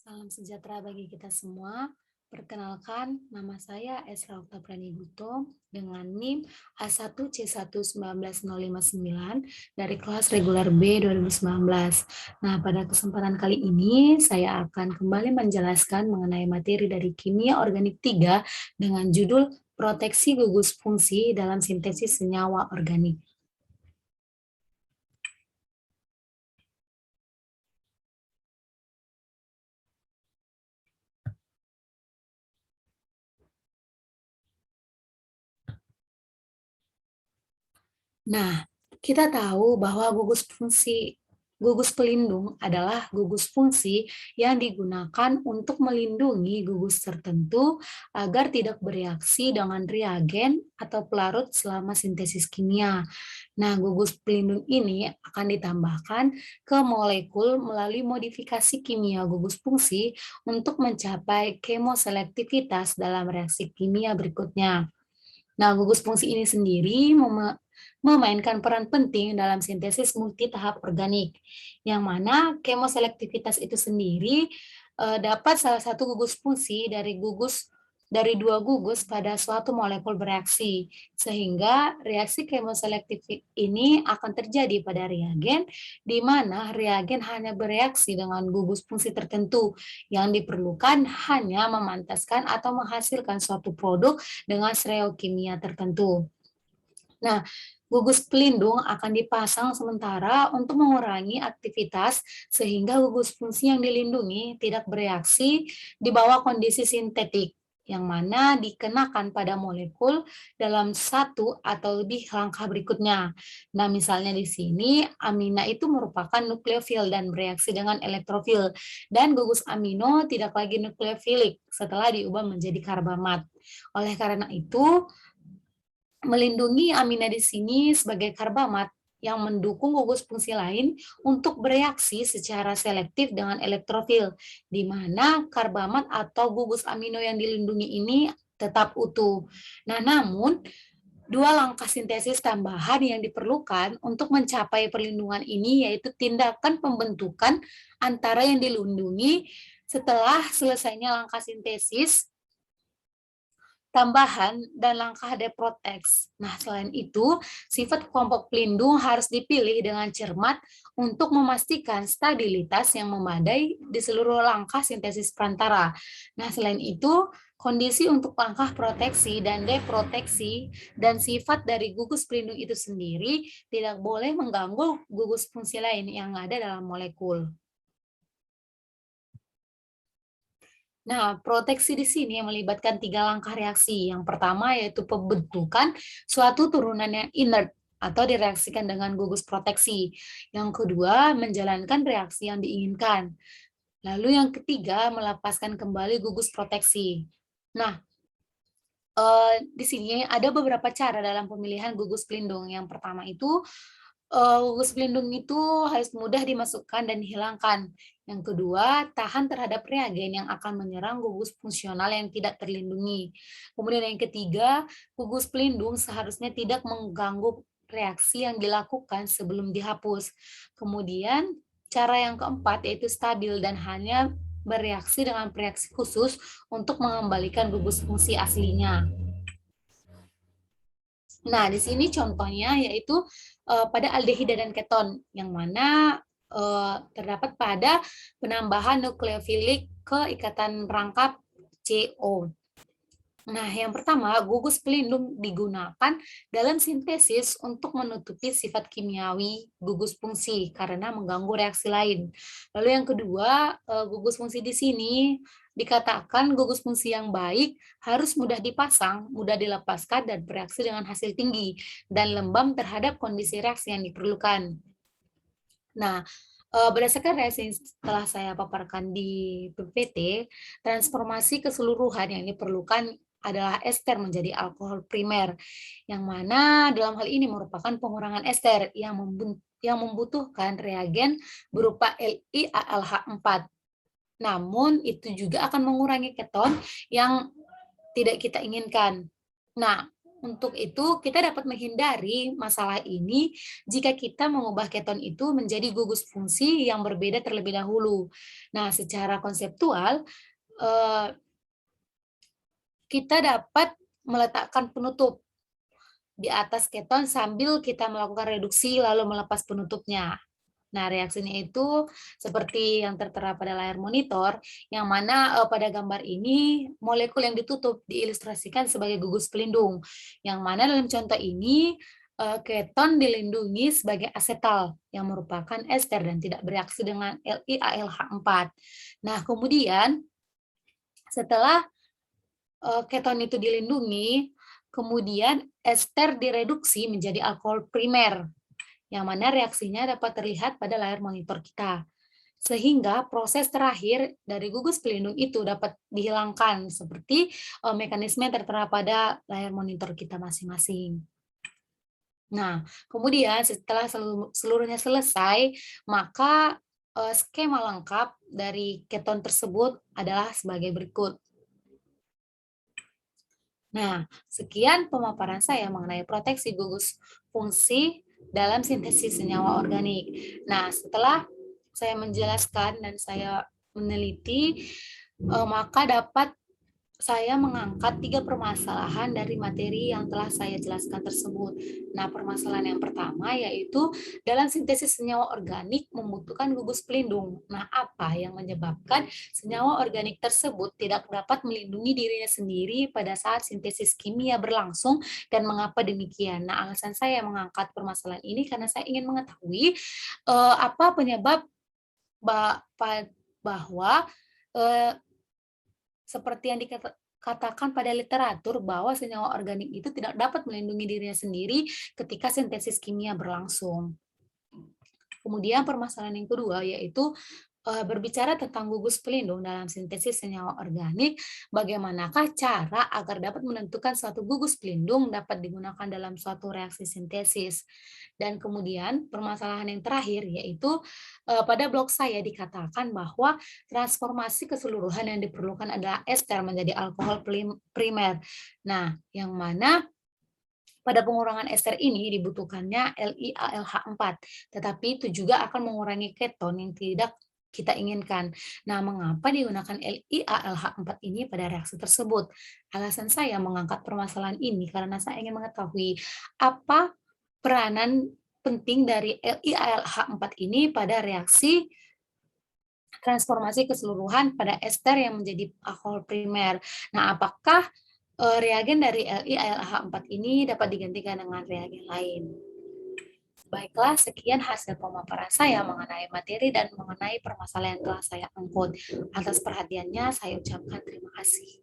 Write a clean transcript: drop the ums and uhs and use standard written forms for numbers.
Salam sejahtera bagi kita semua. Perkenalkan, nama saya Esra Oktaprani Buto dengan NIM A1C11909 dari kelas reguler B 2019. Nah, pada kesempatan kali ini saya akan kembali menjelaskan mengenai materi dari Kimia Organik 3 dengan judul Proteksi Gugus Fungsi dalam Sintesis Senyawa Organik. Nah, kita tahu bahwa gugus pelindung adalah gugus fungsi yang digunakan untuk melindungi gugus tertentu agar tidak bereaksi dengan reagen atau pelarut selama sintesis kimia. Nah, gugus pelindung ini akan ditambahkan ke molekul melalui modifikasi kimia gugus fungsi untuk mencapai kemoselektivitas dalam reaksi kimia berikutnya. Nah, gugus fungsi ini sendiri memainkan peran penting dalam sintesis multitahap organik, yang mana kemoselektivitas itu sendiri dapat salah satu gugus fungsi dari dua gugus pada suatu molekul bereaksi, sehingga reaksi kemoselektif ini akan terjadi pada reagen, di mana reagen hanya bereaksi dengan gugus fungsi tertentu yang diperlukan hanya memantaskan atau menghasilkan suatu produk dengan stereokimia tertentu. Nah, gugus pelindung akan dipasang sementara untuk mengurangi aktivitas sehingga gugus fungsi yang dilindungi tidak bereaksi di bawah kondisi sintetik yang mana dikenakan pada molekul dalam satu atau lebih langkah berikutnya. Nah, misalnya di sini amina itu merupakan nukleofil dan bereaksi dengan elektrofil dan gugus amino tidak lagi nukleofilik setelah diubah menjadi karbamat. Oleh karena itu, melindungi amina di sini sebagai karbamat yang mendukung gugus fungsi lain untuk bereaksi secara selektif dengan elektrofil, di mana karbamat atau gugus amino yang dilindungi ini tetap utuh. Nah, namun dua langkah sintesis tambahan yang diperlukan untuk mencapai perlindungan ini yaitu tindakan pembentukan antara yang dilindungi setelah selesainya langkah sintesis tambahan dan langkah deproteksi. Nah, selain itu, sifat kelompok pelindung harus dipilih dengan cermat untuk memastikan stabilitas yang memadai di seluruh langkah sintesis perantara. Nah, selain itu, kondisi untuk langkah proteksi dan deproteksi dan sifat dari gugus pelindung itu sendiri tidak boleh mengganggu gugus fungsi lain yang ada dalam molekul. Nah, proteksi di sini melibatkan tiga langkah reaksi. Yang pertama yaitu pembentukan suatu turunan yang inert atau direaksikan dengan gugus proteksi. Yang kedua, menjalankan reaksi yang diinginkan. Lalu yang ketiga, melepaskan kembali gugus proteksi. Nah, di sini ada beberapa cara dalam pemilihan gugus pelindung. Yang pertama itu, gugus pelindung itu harus mudah dimasukkan dan dihilangkan. Yang kedua, tahan terhadap reagen yang akan menyerang gugus fungsional yang tidak terlindungi. Kemudian yang ketiga, gugus pelindung seharusnya tidak mengganggu reaksi yang dilakukan sebelum dihapus. Kemudian, cara yang keempat yaitu stabil dan hanya bereaksi dengan reaksi khusus untuk mengembalikan gugus fungsi aslinya. Nah, di sini contohnya yaitu pada aldehida dan keton, yang mana terdapat pada penambahan nukleofilik ke ikatan rangkap CO. Nah, yang pertama, gugus pelindung digunakan dalam sintesis untuk menutupi sifat kimiawi gugus fungsi karena mengganggu reaksi lain. Lalu yang kedua, gugus fungsi di sini dikatakan gugus fungsi yang baik harus mudah dipasang, mudah dilepaskan, dan bereaksi dengan hasil tinggi, dan lembab terhadap kondisi reaksi yang diperlukan. Nah, berdasarkan reaksi yang setelah saya paparkan di PPT, transformasi keseluruhan yang diperlukan adalah ester menjadi alkohol primer, yang mana dalam hal ini merupakan pengurangan ester yang membutuhkan reagen berupa LiAlH4. Namun, itu juga akan mengurangi keton yang tidak kita inginkan. Nah, Untuk itu, kita dapat menghindari masalah ini jika kita mengubah keton itu menjadi gugus fungsi yang berbeda terlebih dahulu. Nah, secara konseptual, eh, kita dapat meletakkan penutup di atas keton sambil kita melakukan reduksi lalu melepas penutupnya. Nah, reaksinya itu seperti yang tertera pada layar monitor, yang mana pada gambar ini molekul yang ditutup diilustrasikan sebagai gugus pelindung, yang mana dalam contoh ini keton dilindungi sebagai asetal yang merupakan ester dan tidak bereaksi dengan LiAlH4. Nah, kemudian setelah keton itu dilindungi, kemudian ester direduksi menjadi alkohol primer, yang mana reaksinya dapat terlihat pada layar monitor kita. Sehingga proses terakhir dari gugus pelindung itu dapat dihilangkan, seperti mekanisme yang tertera pada layar monitor kita masing-masing. Nah, kemudian setelah seluruhnya selesai, maka skema lengkap dari keton tersebut adalah sebagai berikut. Nah, sekian pemaparan saya mengenai proteksi gugus fungsi dalam sintesis senyawa organik. Nah, setelah saya menjelaskan dan saya meneliti, maka dapat saya mengangkat 3 permasalahan dari materi yang telah saya jelaskan tersebut. Nah, permasalahan yang pertama yaitu dalam sintesis senyawa organik membutuhkan gugus pelindung. Nah, apa yang menyebabkan senyawa organik tersebut tidak dapat melindungi dirinya sendiri pada saat sintesis kimia berlangsung dan mengapa demikian? Nah, alasan saya mengangkat permasalahan ini karena saya ingin mengetahui apa penyebab bahwa seperti yang dikatakan pada literatur bahwa senyawa organik itu tidak dapat melindungi dirinya sendiri ketika sintesis kimia berlangsung. Kemudian permasalahan yang kedua yaitu berbicara tentang gugus pelindung dalam sintesis senyawa organik, bagaimanakah cara agar dapat menentukan suatu gugus pelindung dapat digunakan dalam suatu reaksi sintesis. Dan kemudian permasalahan yang terakhir yaitu pada blog saya dikatakan bahwa transformasi keseluruhan yang diperlukan adalah ester menjadi alkohol primer. Nah, yang mana pada pengurangan ester ini dibutuhkannya LiAlH4, tetapi itu juga akan mengurangi keton yang tidak kita inginkan. Nah, mengapa digunakan LiAlH4 ini pada reaksi tersebut? Alasan saya mengangkat permasalahan ini karena saya ingin mengetahui apa peranan penting dari LiAlH4 ini pada reaksi transformasi keseluruhan pada ester yang menjadi alkohol primer. Nah, apakah reagen dari LiAlH4 ini dapat digantikan dengan reagen lain? Baiklah, sekian hasil pemaparan saya mengenai materi dan mengenai permasalahan yang telah saya angkut. Atas perhatiannya, saya ucapkan terima kasih.